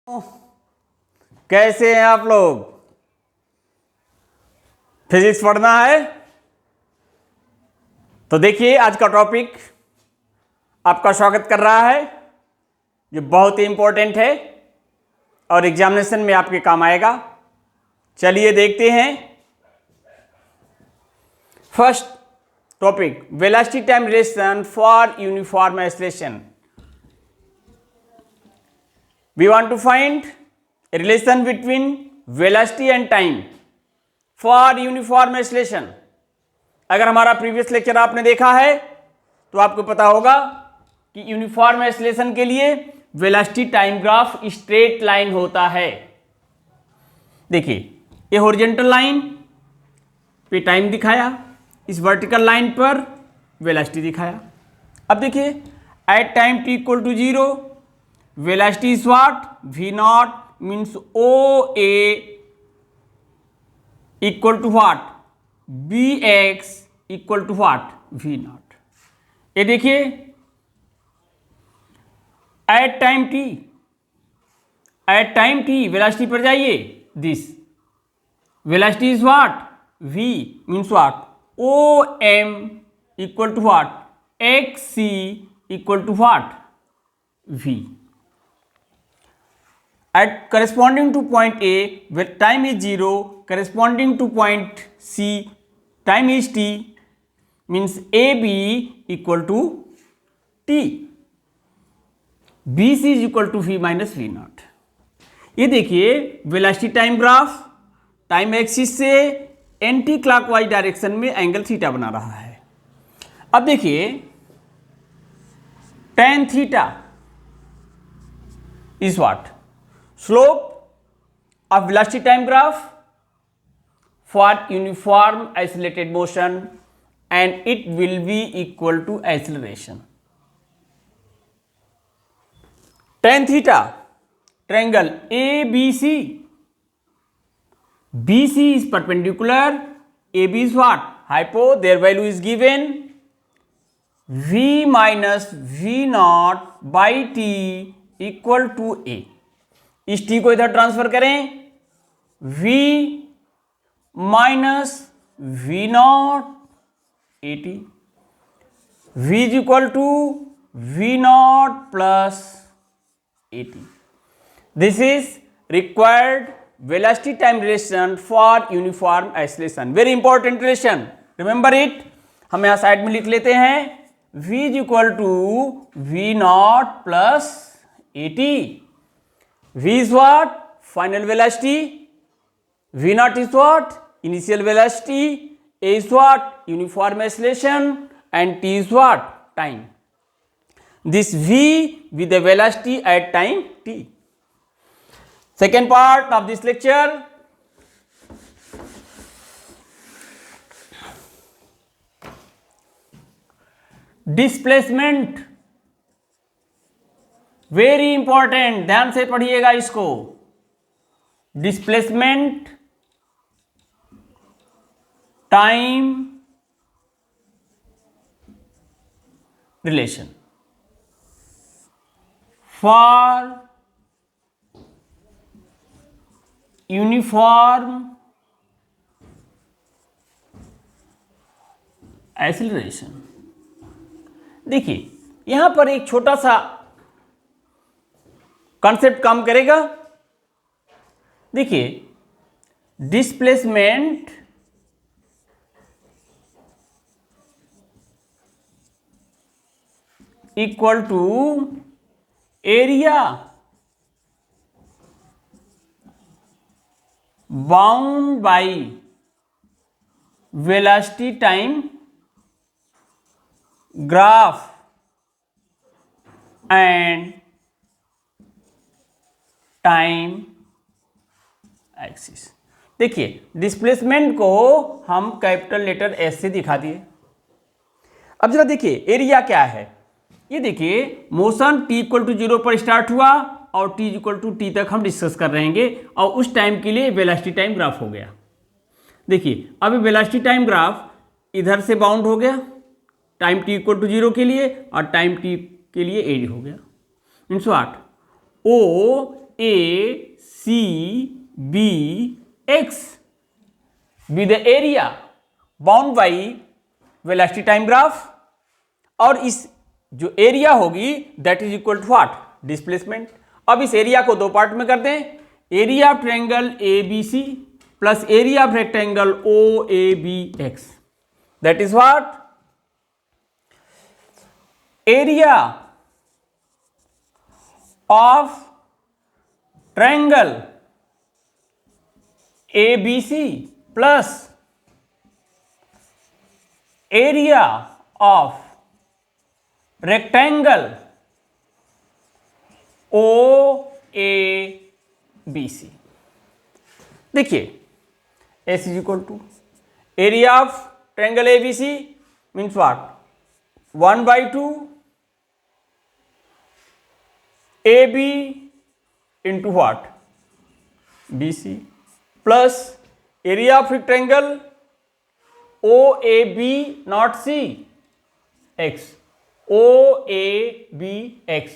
कैसे हैं आप लोग? फिजिक्स पढ़ना है तो देखिए, आज का टॉपिक आपका स्वागत कर रहा है जो बहुत ही इंपॉर्टेंट है और एग्जामिनेशन में आपके काम आएगा। चलिए देखते हैं। First topic, velocity time relation for uniform acceleration. We want to find a relation between velocity and time for uniform acceleration। अगर हमारा प्रीवियस लेक्चर आपने देखा है तो आपको पता होगा कि यूनिफॉर्म एक्सेलरेशन के लिए velocity time graph straight line होता है। देखिए, ये हॉरिजॉन्टल लाइन पे टाइम दिखाया, इस वर्टिकल लाइन पर वेलोसिटी दिखाया। अब देखिए, at time t equal to 0 velocity is what? V naught means OA equal to what? BX equal to what? V naught। ये देखिए, at time t velocity पर जाइए, this velocity is what? V means what? OM equal to what? XC equal to what? V। At corresponding to point A, where time is 0, corresponding to point C, time is t, means AB equal to t, BC is equal to V minus V naught। ये देखिए, velocity time graph time axis से anti clockwise direction में angle theta बना रहा है। अब देखिए, tan theta is what? Slope of velocity time graph for uniform accelerated motion, and it will be equal to acceleration। Tan theta, triangle ABC, BC is perpendicular, AB is what? Hypo, their value is given V minus V naught by T equal to A। इस t को इधर transfer करें, v minus V not A T, v is equal to V not plus A T. This is required velocity time relation for uniform acceleration. Very important relation, remember it. हम यहां side में लिख लेते हैं, v is equal to V not plus A T. V is what? Final velocity. V naught is what? Initial velocity. A is what? Uniform acceleration. And T is what? Time. This V with the velocity at time T. Second part of this lecture. Displacement। Very important, ध्यान से पढ़िएगा इसको। Displacement time relation for uniform acceleration. देखिए, यहां पर एक छोटा सा कॉन्सेप्ट काम करेगा। देखिए, displacement equal to area bound by velocity time graph and time axis. देखिए, डिस्प्लेसमेंट को हम कैपिटल लेटर एस से दिखा दिए। अब जरा देखिए, एरिया क्या है। ये देखिए, मोशन t इक्वल टू 0 पर स्टार्ट हुआ और t इक्वल टू t तक हम डिस्कस कर रहेंगे और उस टाइम के लिए वेलोसिटी टाइम ग्राफ हो गया। देखिए, अभी वेलोसिटी टाइम ग्राफ इधर से बाउंड हो गया टाइम t इक्वल टू 0 के लिए और टाइम t के लिए एज हो गया। Means what? O A C B X with the area bound by velocity time graph, और इस जो एरिया होगी that is equal to what, displacement. अब इस एरिया को दो पार्ट में कर दें, area of triangle A B C plus area of rectangle O A B X, that is what, area of triangle A B C plus area of rectangle O A B C. देखिए S is equal to area of triangle A B C means what, 1/2 A B into what, B C, plus area of rectangle O A B not C X, O A B X,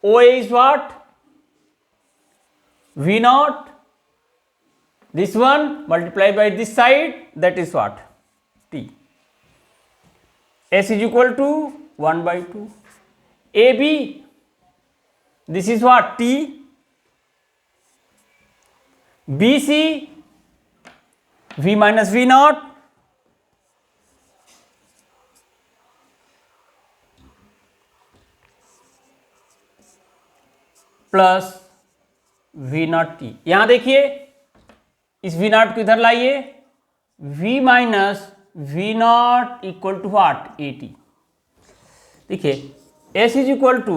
O A is what, V naught, this one multiplied by this side, that is what, T. S is equal to 1/2 AB, this is what, T. BC, V minus V naught, plus V naught T. यहां देखिए इस V naught को इधर लाइए, V minus V naught equal to what, A T. देखिए S is equal to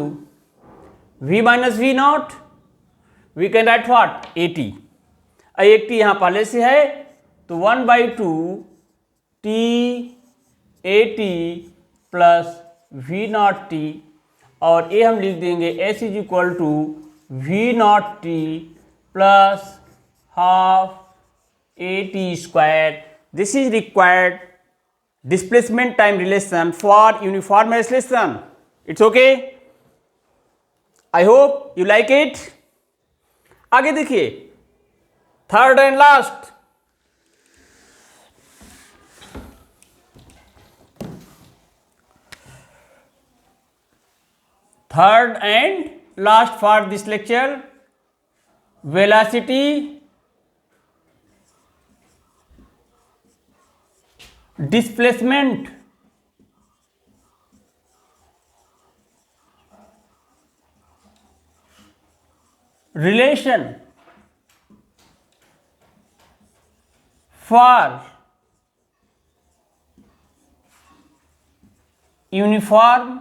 V minus V naught, we can write what, A T. एक T यहां पहले से है तो 1/2 T A T plus V naught T, और ये हम लिख देंगे S is equal to V naught T plus half A T square. This is required displacement time relation for uniform acceleration. It's okay, I hope you like it. आगे देखिए third and last, third and last for this lecture, velocity displacement relation for uniform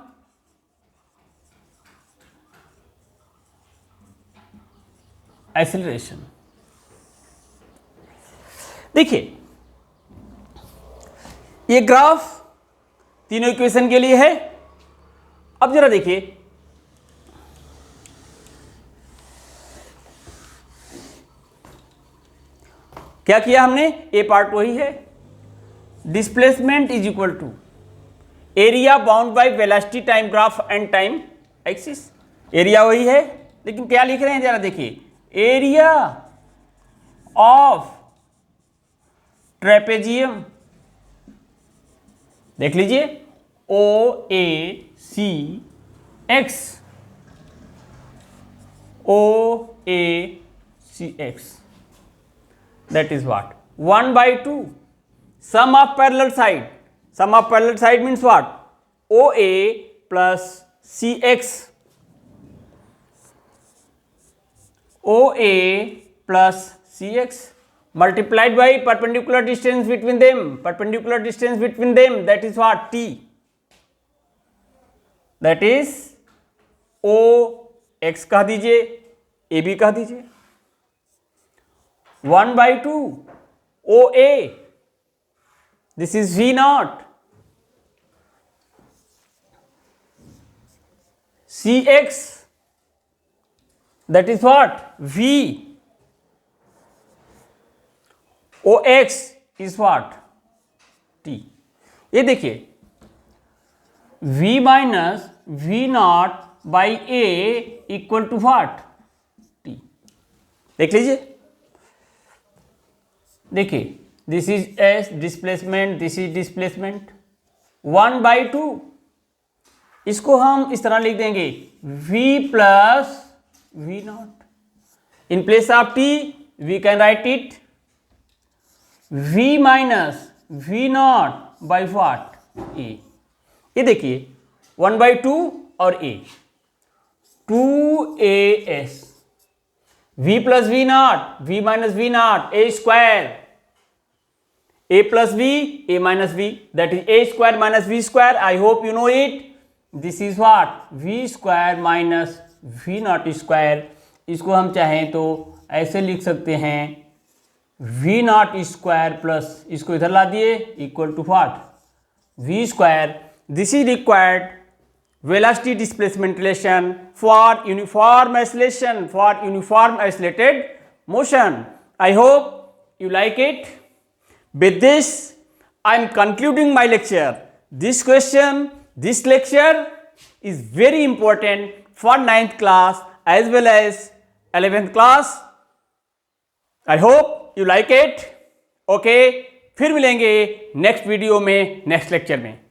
acceleration. देखिए ये graph तीनों equation के लिए है। अब जरा देखिए क्या किया हमने, ए पार्ट वही है, displacement is equal to area bound by velocity time graph and time axis. Area वही है लेकिन क्या लिख रहे हैं जरा देखिए, एरिया ऑफ ट्रेपेजियम, देख लीजिए O A C X, O A C X, that is what, 1/2 sum of parallel side, sum of parallel side means what, OA plus CX, OA plus CX multiplied by perpendicular distance between them, perpendicular distance between them, that is what, T, that is OX कह दीजिए, AB कह दीजिए, 1/2 OA, this is V naught, CX, that is what, V, OX is what, T। ये देखिए V minus V not by A equal to what, T। देख लीजिए, देखिए this is S displacement, this is displacement 1/2। इसको हम इस तरह लिख देंगे v plus V not. In place of t we can write it v minus V not by what, a। ये देखिए 1/2 और a, 2as, v plus V not, v minus V not, a square, a plus v, a minus v, that is a square minus v square. I hope you know it. This is what? v square minus v naught square. इसको हम चाहें तो ऐसे लिख सकते हैं v naught square plus इसको इधर ला दिए equal to what? v square. This is required velocity displacement relation for uniform oscillation, for uniform oscillated motion. I hope you like it. With this, I am concluding my lecture. This question, this lecture is very important for 9th class as well as 11th class. I hope you like it. Okay, फिर मिलेंगे next video में, next lecture में।